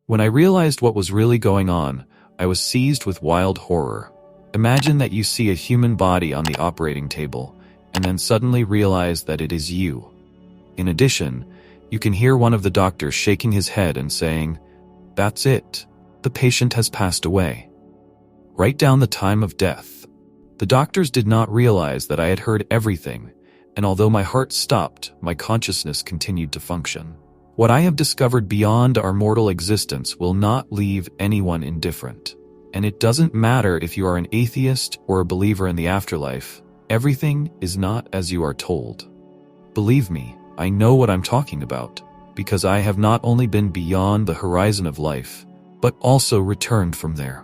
When I realized what was really going on, I was seized with wild horror. Imagine that you see a human body on the operating table, and then suddenly realize that it is you. In addition, you can hear one of the doctors shaking his head and saying, "That's it. The patient has passed away." Write down the time of death. The doctors did not realize that I had heard everything, and although my heart stopped, my consciousness continued to function. What I have discovered beyond our mortal existence will not leave anyone indifferent. And it doesn't matter if you are an atheist or a believer in the afterlife, everything is not as you are told. Believe me, I know what I'm talking about, because I have not only been beyond the horizon of life, but also returned from there.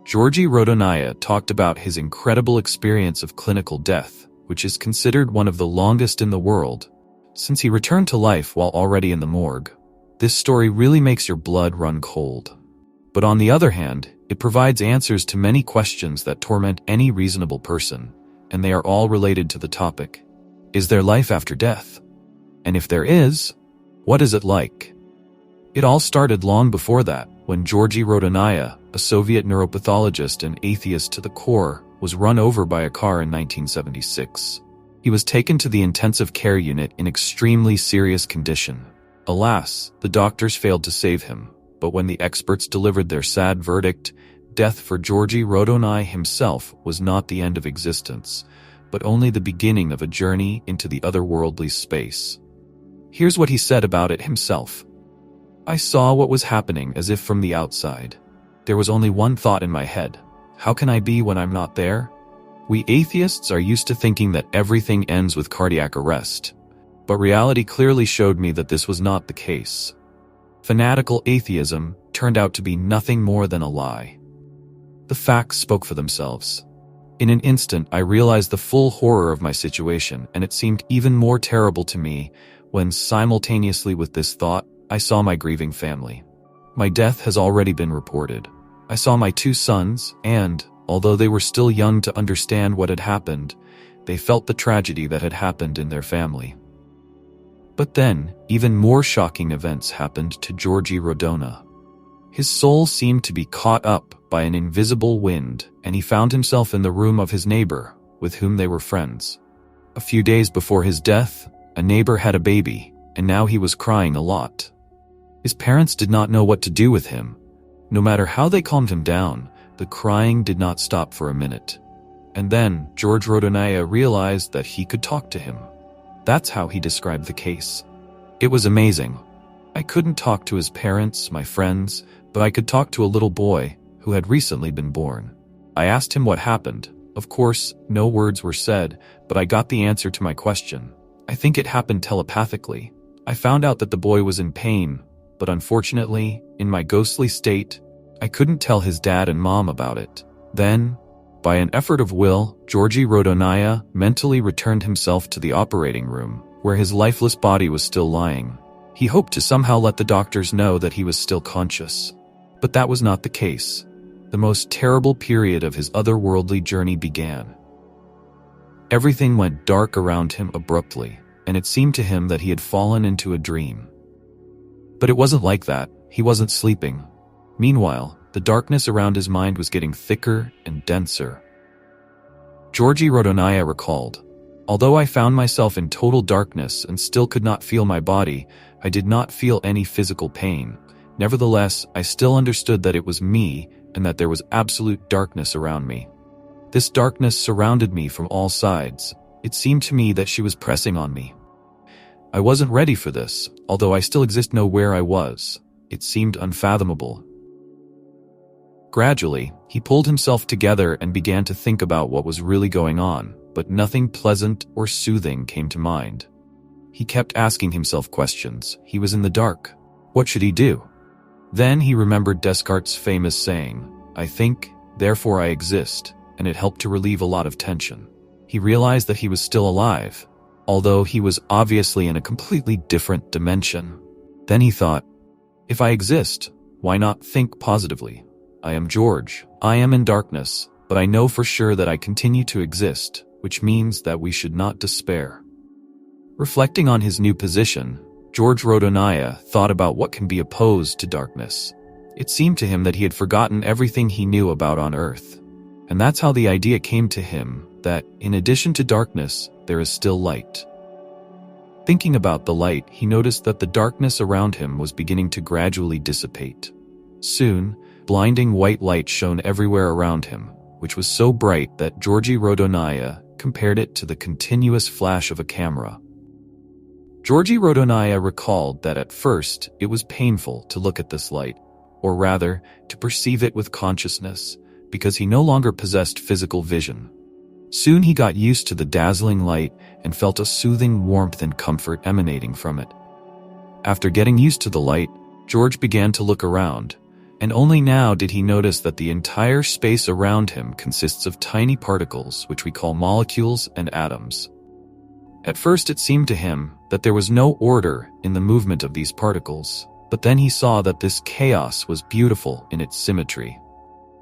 Georgi Rodonaia talked about his incredible experience of clinical death, which is considered one of the longest in the world, since he returned to life while already in the morgue. This story really makes your blood run cold. But on the other hand, it provides answers to many questions that torment any reasonable person, and they are all related to the topic. Is there life after death? And if there is, what is it like? It all started long before that, when Georgi Rodonaia, a Soviet neuropathologist and atheist to the core, was run over by a car in 1976. He was taken to the intensive care unit in extremely serious condition. Alas, the doctors failed to save him, but when the experts delivered their sad verdict, death for Georgi Rodonaia himself was not the end of existence, but only the beginning of a journey into the otherworldly space. Here's what he said about it himself. "I saw what was happening as if from the outside. There was only one thought in my head. How can I be when I'm not there? We atheists are used to thinking that everything ends with cardiac arrest, but reality clearly showed me that this was not the case. Fanatical atheism turned out to be nothing more than a lie." The facts spoke for themselves. In an instant, I realized the full horror of my situation, and it seemed even more terrible to me when, simultaneously with this thought, I saw my grieving family. My death has already been reported. I saw my 2 sons, and, although they were still young to understand what had happened, they felt the tragedy that had happened in their family. But then, even more shocking events happened to Georgi Rodonaia. His soul seemed to be caught up by an invisible wind, and he found himself in the room of his neighbor, with whom they were friends. A few days before his death, a neighbor had a baby, and now he was crying a lot. His parents did not know what to do with him. No matter how they calmed him down, the crying did not stop for a minute. And then, Georgi Rodonaia realized that he could talk to him. That's how he described the case. "It was amazing. I couldn't talk to his parents, my friends, but I could talk to a little boy who had recently been born. I asked him what happened. Of course, no words were said, but I got the answer to my question. I think it happened telepathically. I found out that the boy was in pain, but unfortunately, in my ghostly state, I couldn't tell his dad and mom about it. Then, by an effort of will, Georgi Rodonaia mentally returned himself to the operating room, where his lifeless body was still lying. He hoped to somehow let the doctors know that he was still conscious. But that was not the case. The most terrible period of his otherworldly journey began. Everything went dark around him abruptly, and it seemed to him that he had fallen into a dream. But it wasn't like that. He wasn't sleeping. Meanwhile, the darkness around his mind was getting thicker and denser. Georgi Rodonaia recalled, "Although I found myself in total darkness and still could not feel my body, I did not feel any physical pain. Nevertheless, I still understood that it was me and that there was absolute darkness around me. This darkness surrounded me from all sides. It seemed to me that she was pressing on me. I wasn't ready for this, although I still know where I was. It seemed unfathomable." Gradually, he pulled himself together and began to think about what was really going on, but nothing pleasant or soothing came to mind. He kept asking himself questions. He was in the dark. What should he do? Then he remembered Descartes' famous saying, "I think, therefore I exist," and it helped to relieve a lot of tension. He realized that he was still alive, although he was obviously in a completely different dimension. Then he thought, if I exist, why not think positively? I am George. I am in darkness, but I know for sure that I continue to exist, which means that we should not despair. Reflecting on his new position, George Rodonaia thought about what can be opposed to darkness. It seemed to him that he had forgotten everything he knew about on Earth. And that's how the idea came to him that, in addition to darkness, there is still light. Thinking about the light, he noticed that the darkness around him was beginning to gradually dissipate. Soon, blinding white light shone everywhere around him, which was so bright that George Rodonaia compared it to the continuous flash of a camera. George Rodonaia recalled that at first it was painful to look at this light, or rather, to perceive it with consciousness, because he no longer possessed physical vision. Soon he got used to the dazzling light and felt a soothing warmth and comfort emanating from it. After getting used to the light, George began to look around, and only now did he notice that the entire space around him consists of tiny particles, which we call molecules and atoms. At first it seemed to him that there was no order in the movement of these particles, but then he saw that this chaos was beautiful in its symmetry.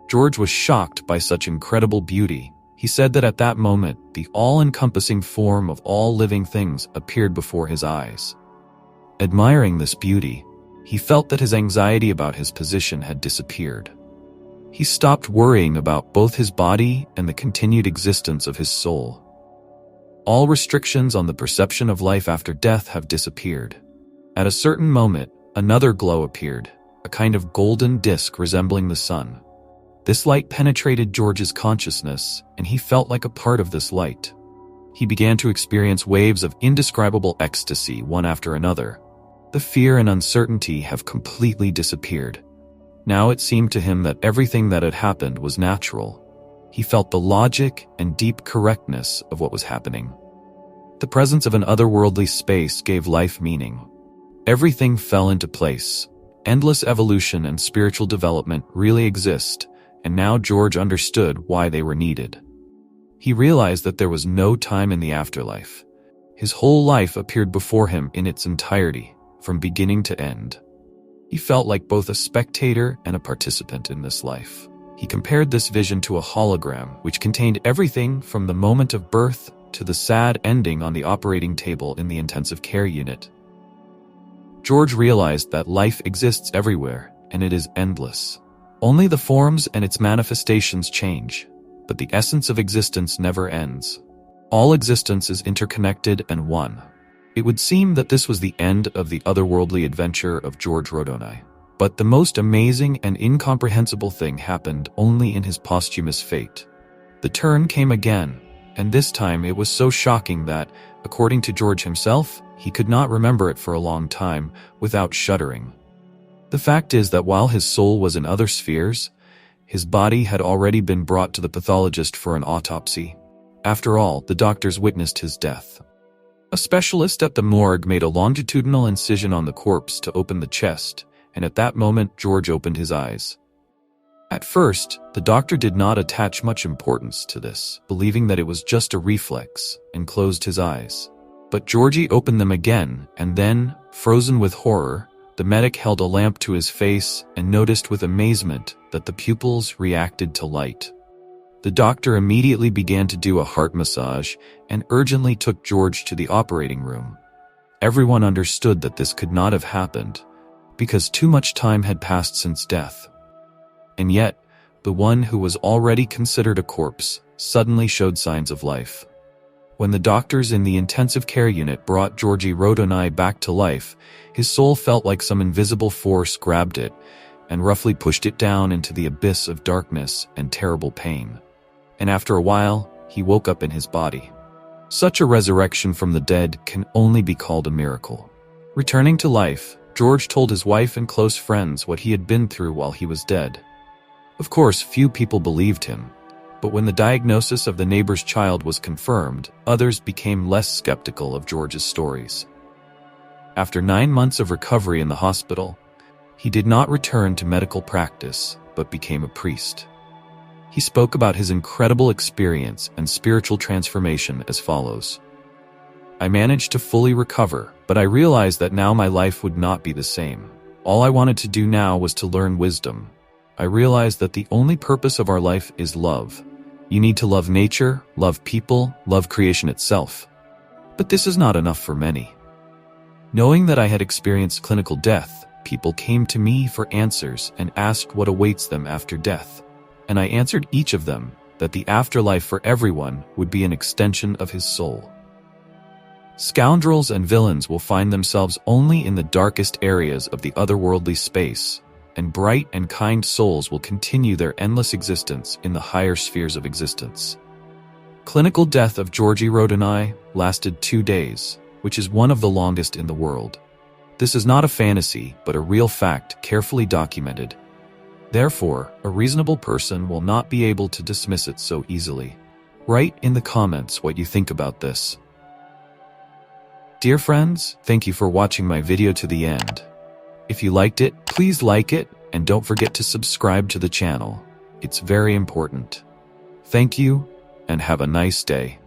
George was shocked by such incredible beauty. He said that at that moment, the all-encompassing form of all living things appeared before his eyes. Admiring this beauty, he felt that his anxiety about his position had disappeared. He stopped worrying about both his body and the continued existence of his soul. All restrictions on the perception of life after death have disappeared. At a certain moment, another glow appeared, a kind of golden disk resembling the sun. This light penetrated George's consciousness, and he felt like a part of this light. He began to experience waves of indescribable ecstasy one after another. The fear and uncertainty have completely disappeared. Now it seemed to him that everything that had happened was natural. He felt the logic and deep correctness of what was happening. The presence of an otherworldly space gave life meaning. Everything fell into place. Endless evolution and spiritual development really exist, and now George understood why they were needed. He realized that there was no time in the afterlife. His whole life appeared before him in its entirety, from beginning to end. He felt like both a spectator and a participant in this life. He compared this vision to a hologram, which contained everything from the moment of birth to the sad ending on the operating table in the intensive care unit. George realized that life exists everywhere, and it is endless. Only the forms and its manifestations change, but the essence of existence never ends. All existence is interconnected and one. It would seem that this was the end of the otherworldly adventure of George Rodonaia. But the most amazing and incomprehensible thing happened only in his posthumous fate. The turn came again, and this time it was so shocking that, according to George himself, he could not remember it for a long time without shuddering. The fact is that while his soul was in other spheres, his body had already been brought to the pathologist for an autopsy. After all, the doctors witnessed his death. A specialist at the morgue made a longitudinal incision on the corpse to open the chest, and at that moment George opened his eyes. At first, the doctor did not attach much importance to this, believing that it was just a reflex, and closed his eyes. But Georgie opened them again, and then, frozen with horror, the medic held a lamp to his face and noticed with amazement that the pupils reacted to light. The doctor immediately began to do a heart massage and urgently took George to the operating room. Everyone understood that this could not have happened, because too much time had passed since death. And yet, the one who was already considered a corpse suddenly showed signs of life. When the doctors in the intensive care unit brought George Rodonaia back to life, his soul felt like some invisible force grabbed it and roughly pushed it down into the abyss of darkness and terrible pain. And after a while, he woke up in his body. Such a resurrection from the dead can only be called a miracle. Returning to life, George told his wife and close friends what he had been through while he was dead. Of course, few people believed him. But when the diagnosis of the neighbor's child was confirmed, others became less skeptical of George's stories. After 9 months of recovery in the hospital, he did not return to medical practice, but became a priest. He spoke about his incredible experience and spiritual transformation as follows. I managed to fully recover, but I realized that now my life would not be the same. All I wanted to do now was to learn wisdom. I realized that the only purpose of our life is love. You need to love nature, love people, love creation itself. But this is not enough for many. Knowing that I had experienced clinical death, people came to me for answers and asked what awaits them after death. And I answered each of them that the afterlife for everyone would be an extension of his soul. Scoundrels and villains will find themselves only in the darkest areas of the otherworldly space, and bright and kind souls will continue their endless existence in the higher spheres of existence. Clinical death of Georgi Rodonaia lasted 2 days, which is one of the longest in the world. This is not a fantasy, but a real fact carefully documented. Therefore, a reasonable person will not be able to dismiss it so easily. Write in the comments what you think about this. Dear friends, thank you for watching my video to the end. If you liked it, please like it, and don't forget to subscribe to the channel. It's very important. Thank you, and have a nice day.